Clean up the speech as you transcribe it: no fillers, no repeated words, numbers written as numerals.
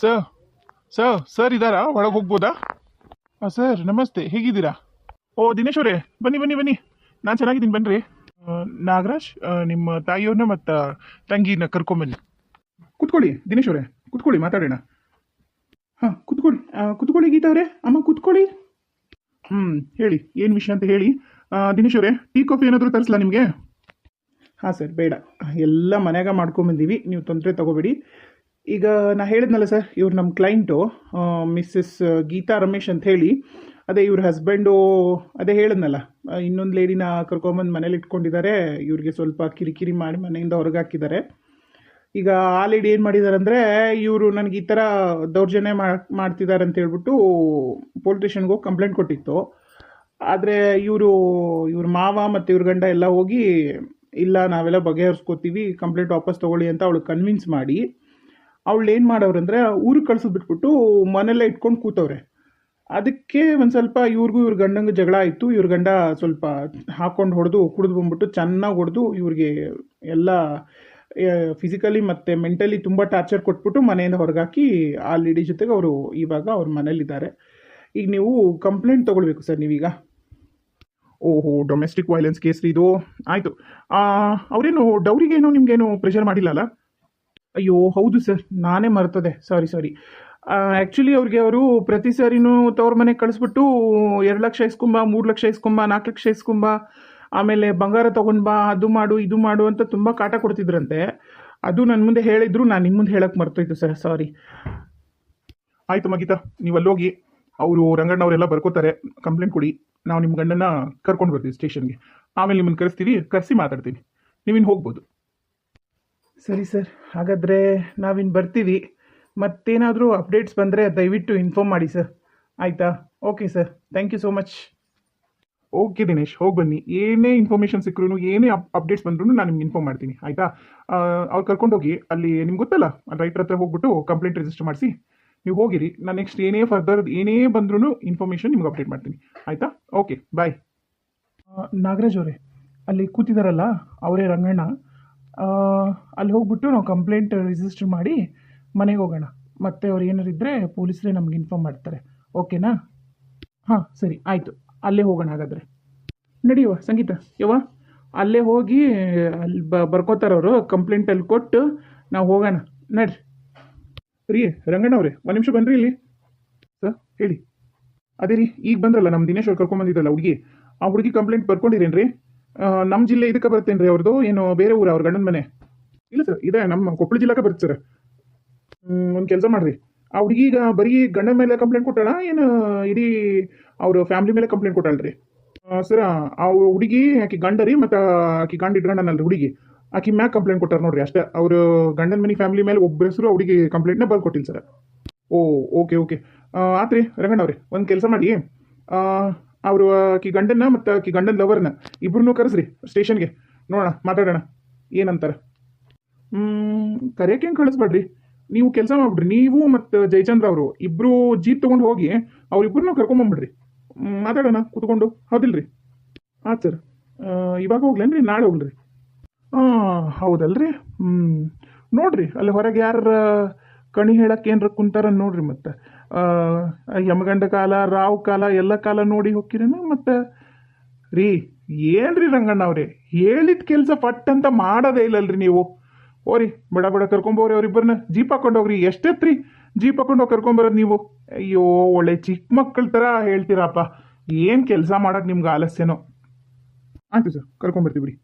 Sir sir sir ಇದ್ದಾರಾ? ಒಳಗೆ ಹೋಗ್ಬೋದಾ? Sir ನಮಸ್ತೆ, ಹೇಗಿದ್ದೀರಾ? ಓ ದಿನೇಶ್ ಅವರೇ, ಬನ್ನಿ ಬನ್ನಿ ಬನ್ನಿ. ನಾನು ಚೆನ್ನಾಗಿದ್ದೀನಿ, ಬನ್ನಿರಿ. ನಾಗರಾಜ್, ನಿಮ್ಮ ತಾಯಿಯವ್ರನ್ನ ಮತ್ತು ತಂಗಿನ ಕರ್ಕೊಂಬನ್ನಿ. ಕುತ್ಕೊಳ್ಳಿ ದಿನೇಶ್ ಅವರೇ, ಕುತ್ಕೊಳ್ಳಿ, ಮಾತಾಡೋಣ. ಹಾಂ, ಕುತ್ಕೊಳ್ಳಿ. ಕುತ್ಕೊಳ್ಳಿ ಗೀತಾ ಅವರೇ, ಅಮ್ಮ ಕುತ್ಕೊಳ್ಳಿ. ಹೇಳಿ, ಏನು ವಿಷಯ ಅಂತ ಹೇಳಿ. ದಿನೇಶ್ ಅವರೇ, ಟೀ ಕಾಫಿ ಏನಾದರೂ ತರಿಸ್ಲಾ ನಿಮಗೆ? ಹಾಂ ಸರ್, ಬೇಡ, ಎಲ್ಲ ಮನ್ಯಾಗ ಮಾಡ್ಕೊಂಬಂದೀವಿ, ನೀವು ತೊಂದರೆ ತಗೋಬೇಡಿ. ಈಗ ನಾ ಹೇಳಿದ್ನಲ್ಲ ಸರ್, ಇವ್ರು ನಮ್ಮ ಕ್ಲೈಂಟು, ಮಿಸ್ಸಸ್ ಗೀತಾ ರಮೇಶ್ ಅಂತ ಹೇಳಿ. ಅದೇ ಇವ್ರ ಹಸ್ಬೆಂಡು, ಅದೇ ಹೇಳಿದ್ನಲ್ಲ, ಇನ್ನೊಂದು ಲೇಡಿನ ಕರ್ಕೊಂಬಂದು ಮನೇಲಿ ಇಟ್ಕೊಂಡಿದ್ದಾರೆ. ಇವ್ರಿಗೆ ಸ್ವಲ್ಪ ಕಿರಿಕಿರಿ ಮಾಡಿ ಮನೆಯಿಂದ ಹೊರಗೆ ಹಾಕಿದ್ದಾರೆ. ಈಗ ಆ ಲೇಡಿ ಏನು ಮಾಡಿದ್ದಾರೆ ಅಂದರೆ, ಇವರು ನನಗೆ ಈ ಥರ ದೌರ್ಜನ್ಯ ಮಾಡ್ತಿದ್ದಾರೆ ಅಂತ ಹೇಳ್ಬಿಟ್ಟು ಪೊಲೀಸ್ ಸ್ಟೇಷನ್ಗೆ ಹೋಗಿ ಕಂಪ್ಲೇಂಟ್ ಕೊಟ್ಟಿತ್ತು. ಆದರೆ ಇವ್ರ ಮಾವ ಮತ್ತು ಇವ್ರ ಗಂಡ ಎಲ್ಲ ಹೋಗಿ, ಇಲ್ಲ ನಾವೆಲ್ಲ ಬಗೆಹರಿಸ್ಕೋತೀವಿ, ಕಂಪ್ಲೇಂಟ್ ವಾಪಸ್ ತೊಗೊಳ್ಳಿ ಅಂತ ಅವಳು ಕನ್ವಿನ್ಸ್ ಮಾಡಿ, ಅವಳು ಏನು ಮಾಡೋರು ಅಂದರೆ ಊರಿಗೆ ಕಳ್ಸಿಬಿಟ್ಬಿಟ್ಟು ಮನೆಯಲ್ಲೇ ಇಟ್ಕೊಂಡು ಕೂತವ್ರೆ. ಅದಕ್ಕೆ ಒಂದು ಸ್ವಲ್ಪ ಇವ್ರಿಗೂ ಇವ್ರ ಗಂಡಂಗೆ ಜಗಳ ಆಯಿತು. ಇವ್ರ ಗಂಡ ಸ್ವಲ್ಪ ಹಾಕ್ಕೊಂಡು ಹೊಡೆದು, ಕುಡಿದು ಬಂದ್ಬಿಟ್ಟು ಚೆನ್ನಾಗಿ ಹೊಡೆದು ಇವ್ರಿಗೆ ಎಲ್ಲ ಫಿಸಿಕಲಿ ಮತ್ತು ಮೆಂಟಲಿ ತುಂಬ ಟಾರ್ಚರ್ ಕೊಟ್ಬಿಟ್ಟು ಮನೆಯಿಂದ ಹೊರಗಾಕಿ ಆ ಲೇಡಿ ಜೊತೆಗೆ ಅವರು ಇವಾಗ ಅವ್ರ ಮನೇಲಿದ್ದಾರೆ. ಈಗ ನೀವು ಕಂಪ್ಲೇಂಟ್ ತೊಗೊಳ್ಬೇಕು ಸರ್ ನೀವೀಗ. ಓಹೋ, ಡೊಮೆಸ್ಟಿಕ್ ವೈಲೆನ್ಸ್ ಕೇಸ್ ಇದು. ಆಯಿತು. ಅವರೇನು ಡೌರಿಗೇನು ನಿಮಗೇನು ಪ್ರೆಷರ್ ಮಾಡಿಲ್ಲಲ್ಲ? ಅಯ್ಯೋ ಹೌದು ಸರ್, ನಾನೇ ಮರ್ತದೆ, ಸಾರಿ. ಆ್ಯಕ್ಚುಲಿ ಅವರು ಪ್ರತಿ ಸಾರಿನೂ ತವ್ರ ಮನೆಗೆ ಕಳಿಸ್ಬಿಟ್ಟು 2 ಲಕ್ಷ ಇಸ್ಕೊಂಬ, 3 ಲಕ್ಷ ಇಸ್ಕೊಂಬ, 4 ಲಕ್ಷ ಇಸ್ಕೊಂಬ, ಆಮೇಲೆ ಬಂಗಾರ ತೊಗೊಂಡ್ಬಾ, ಅದು ಮಾಡು ಇದು ಮಾಡು ಅಂತ ತುಂಬ ಕಾಟ ಕೊಡ್ತಿದ್ರಂತೆ. ಅದು ನನ್ನ ಮುಂದೆ ಹೇಳಿದ್ರು, ನಾನು ನಿಮ್ಮ ಮುಂದೆ ಹೇಳಕ್ಕೆ ಮರ್ತೋಯ್ತು ಸರ್, ಸಾರಿ. ಆಯಿತು ಮಗೀತಾ, ನೀವು ಅಲ್ಲೋಗಿ, ಅವರು ರಂಗಣ್ಣವರೆಲ್ಲ ಬರ್ಕೋತಾರೆ, ಕಂಪ್ಲೇಂಟ್ ಕೊಡಿ. ನಾವು ನಿಮ್ಮ ಗಂಡನ ಕರ್ಕೊಂಡು ಬರ್ತೀವಿ ಸ್ಟೇಷನ್ಗೆ. ಆಮೇಲೆ ನಿಮ್ಮನ್ನು ಕರೆಸಿ ಮಾತಾಡ್ತೀವಿ. ನೀವಿನ್ನು ಹೋಗ್ಬೋದು. ಸರಿ ಸರ್, ಹಾಗಾದರೆ ನಾವಿನ್ನು ಬರ್ತೀವಿ. ಮತ್ತೇನಾದರೂ ಅಪ್ಡೇಟ್ಸ್ ಬಂದರೆ ದಯವಿಟ್ಟು ಇನ್ಫಾರ್ಮ್ ಮಾಡಿ ಸರ್, ಆಯಿತಾ? Okay sir, thank you so much. Okay Dinesh, ಹೋಗಿ ಬನ್ನಿ. ಏನೇ ಇನ್ಫಾರ್ಮೇಷನ್ ಸಿಕ್ಕರೂ, ಏನೇ ಅಪ್ಡೇಟ್ಸ್ ಬಂದ್ರೂ ನಾನು ನಿಮ್ಗೆ ಇನ್ಫಾರ್ಮ್ ಮಾಡ್ತೀನಿ, ಆಯಿತಾ? ಅವ್ರು ಕರ್ಕೊಂಡೋಗಿ ಅಲ್ಲಿ ನಿಮ್ಗೆ ಗೊತ್ತಲ್ಲ, ರೈಟ್ರ್ ಹತ್ರ ಹೋಗ್ಬಿಟ್ಟು ಕಂಪ್ಲೇಂಟ್ ರಿಜಿಸ್ಟರ್ ಮಾಡಿಸಿ ನೀವು ಹೋಗಿರಿ. ನಾನು ನೆಕ್ಸ್ಟ್ ಏನೇ ಫರ್ದರ್ ಏನೇ ಬಂದ್ರೂ ಇನ್ಫಾರ್ಮೇಷನ್ ನಿಮ್ಗೆ ಅಪ್ಡೇಟ್ ಮಾಡ್ತೀನಿ, ಆಯಿತಾ? ಓಕೆ, ಬಾಯ್. ನಾಗರಾಜ್ ಅವರೇ, ಅಲ್ಲಿ ಕೂತಿದಾರಲ್ಲ ಅವರೇ ರಂಗಣ್ಣ. ಅಲ್ಲಿ ಹೋಗ್ಬಿಟ್ಟು ನಾವು ಕಂಪ್ಲೇಂಟ್ ರಿಜಿಸ್ಟರ್ ಮಾಡಿ ಮನೆಗೆ ಹೋಗೋಣ. ಮತ್ತೆ ಅವ್ರು ಏನಾರು ಇದ್ದರೆ ಪೊಲೀಸರೇ ನಮ್ಗೆ ಇನ್ಫಾರ್ಮ್ ಮಾಡ್ತಾರೆ, ಓಕೆನಾ? ಹಾಂ ಸರಿ, ಆಯಿತು, ಅಲ್ಲೇ ಹೋಗೋಣ ಹಾಗಾದರೆ. ನಡಿಯವ ಸಂಗೀತ, ಅಲ್ಲೇ ಹೋಗಿ ಅಲ್ಲಿ ಬರ್ಕೋತಾರವರು, ಕಂಪ್ಲೇಂಟಲ್ಲಿ ಕೊಟ್ಟು ನಾವು ಹೋಗೋಣ, ನಡ್ರಿ. ರೀ ರಂಗಣ್ಣ ಅವರೇ, ಒಂದು ನಿಮಿಷ ಬನ್ನಿರಿ ಇಲ್ಲಿ. ಸರ್ ಹೇಳಿ. ಅದೇ ರೀ, ಈಗ ಬಂದ್ರಲ್ಲ ನಮ್ಮ ದಿನೇಶ್ ಅವ್ರು ಕರ್ಕೊಂಬಂದಿದ್ದಲ್ಲ ಹುಡುಗಿ, ಆ ಹುಡುಗಿ ಕಂಪ್ಲೇಂಟ್ ಬರ್ಕೊಂಡಿರೇನ್ರಿ? ನಮ್ಮ ಜಿಲ್ಲೆ ಇದಕ್ಕೆ ಬರ್ತೇನೆ ರೀ ಅವ್ರದ್ದು, ಏನು ಬೇರೆ ಊರು ಅವ್ರ ಗಂಡನ ಮನೆ? ಇಲ್ಲ ಸರ್, ಇದೆ ನಮ್ಮ ಕೊಪ್ಪಳ ಜಿಲ್ಲೆಗೆ ಬರುತ್ತೆ ಸರ್. ಒಂದು ಕೆಲಸ ಮಾಡಿರಿ, ಆ ಹುಡುಗಿ ಈಗ ಬರೀ ಗಂಡನ ಮೇಲೆ ಕಂಪ್ಲೇಂಟ್ ಕೊಟ್ಟಾಳ, ಏನು ಇಡೀ ಅವ್ರ ಫ್ಯಾಮ್ಲಿ ಮೇಲೆ ಕಂಪ್ಲೇಂಟ್ ಕೊಟ್ಟಾಳ್ರಿ? ಸರ್, ಆ ಹುಡುಗಿ ಆಕಿ ಗಂಡ ರೀ, ಮತ್ತು ಆಕಿ ಗಂಡ ಇಟ್ಕೊಂಡನಲ್ರಿ ಹುಡುಗಿ, ಆಕಿ ಮ್ಯಾಗ ಕಂಪ್ಲೇಂಟ್ ಕೊಟ್ಟಾರ ನೋಡ್ರಿ ಅಷ್ಟೇ. ಅವರು ಗಂಡನ ಮನೆ ಫ್ಯಾಮಿಲಿ ಮೇಲೆ ಒಬ್ಬರ ಹೆಸರು ಹುಡುಗಿ ಕಂಪ್ಲೇಂಟ್ನ ಬರ್ದು ಕೊಟ್ಟಿಲ್ಲ ಸರ್. ಓ ಓಕೆ ಆತ್ರಿ ರಂಗಣ್ಣ ಅವ್ರಿ, ಒಂದು ಕೆಲಸ ಮಾಡಿ, ಅವರು ಆಕಿ ಗಂಡನ್ನ ಮತ್ತು ಆಕಿ ಗಂಡನ ಲವರ್ನ ಇಬ್ಬರನ್ನೂ ಕರೆಸ್ರಿ ಸ್ಟೇಷನ್ಗೆ, ನೋಡೋಣ, ಮಾತಾಡೋಣ ಏನಂತಾರೆ. ಕರೆಯಕ್ಕೆ ಹೆಂಗೆ ಕಳಿಸ್ಬೇಡ್ರಿ, ನೀವು ಕೆಲಸ ಮಾಡ್ಬಿಡ್ರಿ. ನೀವು ಮತ್ತು ಜಯಚಂದ್ರ ಅವರು ಇಬ್ಬರು ಜೀಪ್ ತೊಗೊಂಡು ಹೋಗಿ ಅವ್ರಿಬ್ಬರನ್ನೂ ಕರ್ಕೊಂಬಂಬಿಡ್ರಿ, ಮಾತಾಡೋಣ ಕೂತ್ಕೊಂಡು, ಹೌದಿಲ್ರಿ? ಆಯ್ತು ಸರ್. ಇವಾಗ ಹೋಗ್ಲೇನ್ರಿ, ನಾಳೆ ಹೋಗ್ಲಿ? ಹೌದಲ್ರಿ. ನೋಡ್ರಿ ಅಲ್ಲಿ ಹೊರಗೆ ಯಾರ ಕಣಿ ಹೇಳಕ್ಕೆ ಏನಾರ ಕುಂತಾರ ನೋಡ್ರಿ. ಮತ್ತು ಯಮಗಂಡ ಕಾಲ, ರಾವ್ ಕಾಲ, ಎಲ್ಲ ಕಾಲ ನೋಡಿ ಹೋಗ್ಕಿರೇನು? ಮತ್ತು ರೀ ಏನ್ರಿ ರಂಗಣ್ಣ ಅವ್ರಿ, ಹೇಳಿದ ಕೆಲಸ ಪಟ್ ಅಂತ ಮಾಡೋದೇ ಇಲ್ಲಲ್ರಿ ನೀವು. ಓರಿ ಬಡ ಕರ್ಕೊಂಬೋರಿ ಅವ್ರಿಬ್ಬರನ್ನ, ಜೀಪ್ ಹಾಕೊಂಡು ಹೋಗ್ರಿ. ಎಷ್ಟೆತ್ರಿ ಜೀಪ್ ಹಾಕೊಂಡು ಹೋಗಿ ಕರ್ಕೊಂಬರೋದು ನೀವು? ಅಯ್ಯೋ, ಒಳ್ಳೆ ಚಿಕ್ಕ ಮಕ್ಕಳ ಥರ ಹೇಳ್ತೀರಪ್ಪ. ಏನು ಕೆಲಸ ಮಾಡೋಕೆ ನಿಮ್ಗೆ ಆಲಸ್ಯನೋ. ಆಯ್ತು ಸರ್, ಕರ್ಕೊಂಬರ್ತೀವಿ ಬಿಡಿ.